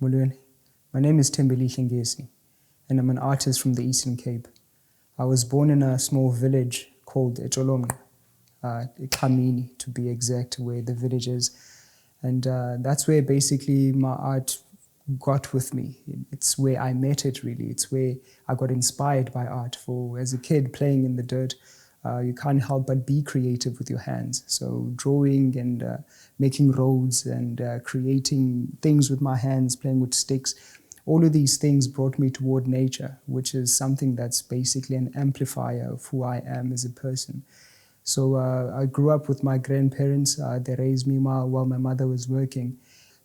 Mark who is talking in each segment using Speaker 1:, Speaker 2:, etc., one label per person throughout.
Speaker 1: Molweni. My name is Thembelihle Ngesi, and I'm an artist from the Eastern Cape. I was born in a small village called Echolomne, Kamini to be exact, where the village is. And that's where basically my art got with me. It's where I met it, really. It's where I got inspired by art. For as a kid playing in the dirt, you can't help but be creative with your hands. So drawing and making roads and creating things with my hands, playing with sticks, all of these things brought me toward nature, which is something that's basically an amplifier of who I am as a person. So I grew up with my grandparents. They raised me while my mother was working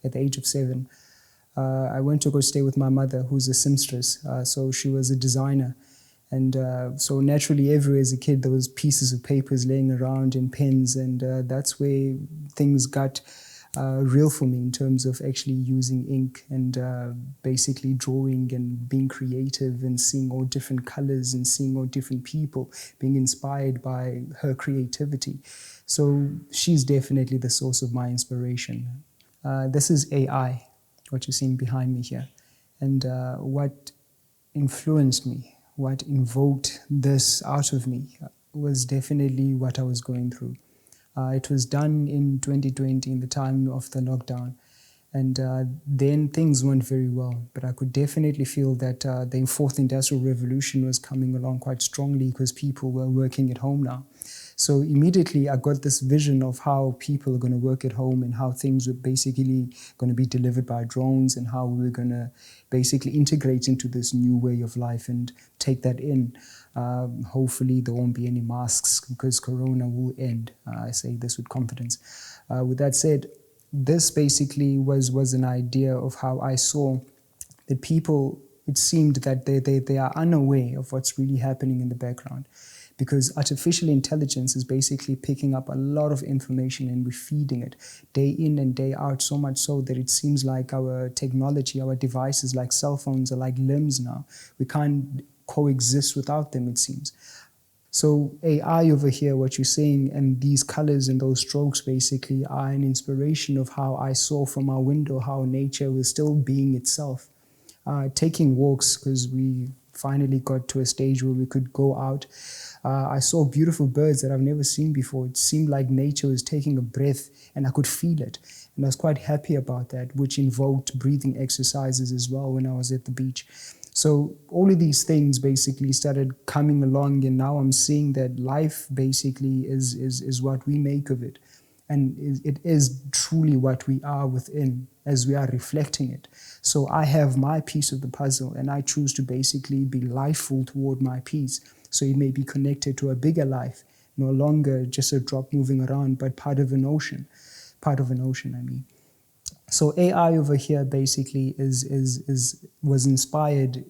Speaker 1: at the age of 7. I went to go stay with my mother, who's a seamstress. So she was a designer. And so naturally, everywhere as a kid, there was pieces of papers laying around and pens. And that's where things got real for me in terms of actually using ink and basically drawing and being creative and seeing all different colors and seeing all different people, being inspired by her creativity. So she's definitely the source of my inspiration. This is AI, what you're seeing behind me here. And what influenced me, what invoked this out of me was definitely what I was going through. It was done in 2020, in the time of the lockdown. And then things went very well. But I could definitely feel that the fourth industrial revolution was coming along quite strongly because people were working at home now. So immediately I got this vision of how people are going to work at home and how things were basically going to be delivered by drones and how we were going to basically integrate into this new way of life and take that in. Hopefully there won't be any masks because Corona will end. I say this with confidence. With that said, this basically was an idea of how I saw that people, it seemed that they are unaware of what's really happening in the background. Because artificial intelligence is basically picking up a lot of information and we're feeding it day in and day out, so much so that it seems like our technology, our devices like cell phones are like limbs now. We can't coexist without them, it seems. So AI over here, what you're seeing, and these colors and those strokes basically are an inspiration of how I saw from our window how nature was still being itself. Taking walks, because we finally got to a stage where we could go out. I saw beautiful birds that I've never seen before. It seemed like nature was taking a breath and I could feel it. And I was quite happy about that, which invoked breathing exercises as well when I was at the beach. So all of these things basically started coming along, and now I'm seeing that life basically is what we make of it. And it is truly what we are within as we are reflecting it. So I have my piece of the puzzle and I choose to basically be lifeful toward my piece. So it may be connected to a bigger life, no longer just a drop moving around, but part of an ocean. Part of an ocean, I mean. So AI over here basically was inspired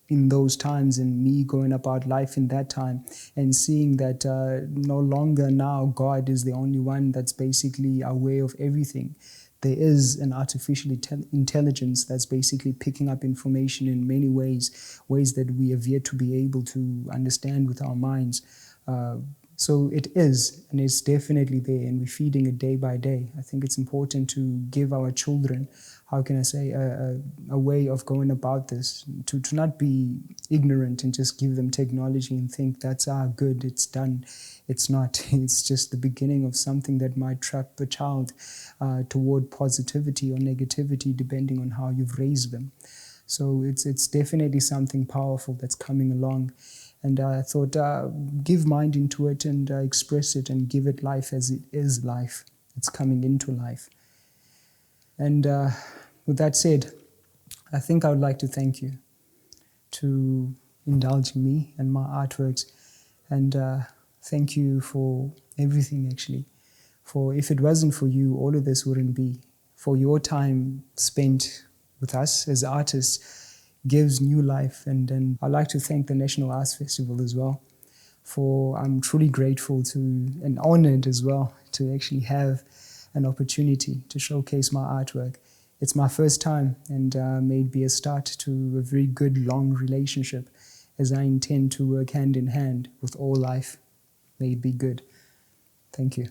Speaker 1: in those times and me going about life in that time and seeing that no longer now God is the only one that's basically aware of everything. There is an artificial intelligence that's basically picking up information in many ways that we have yet to be able to understand with our minds. So it is, and it's definitely there, and we're feeding it day by day. I think it's important to give our children, how can I say, a way of going about this, to not be ignorant and just give them technology and think that's good, it's done. It's not. It's just the beginning of something that might trap a child toward positivity or negativity, depending on how you've raised them. So it's definitely something powerful that's coming along. And I thought, give mind into it and express it and give it life as it is life. It's coming into life. And with that said, I think I would like to thank you to indulging me and my artworks. And thank you for everything, actually. For if it wasn't for you, all of this wouldn't be. For your time spent with us as artists gives new life. And then I'd like to thank the National Arts Festival as well. For I'm truly grateful to and honored as well to actually have an opportunity to showcase my artwork. It's my first time and may it be a start to a very good long relationship as I intend to work hand in hand with all life. May it be good. Thank you.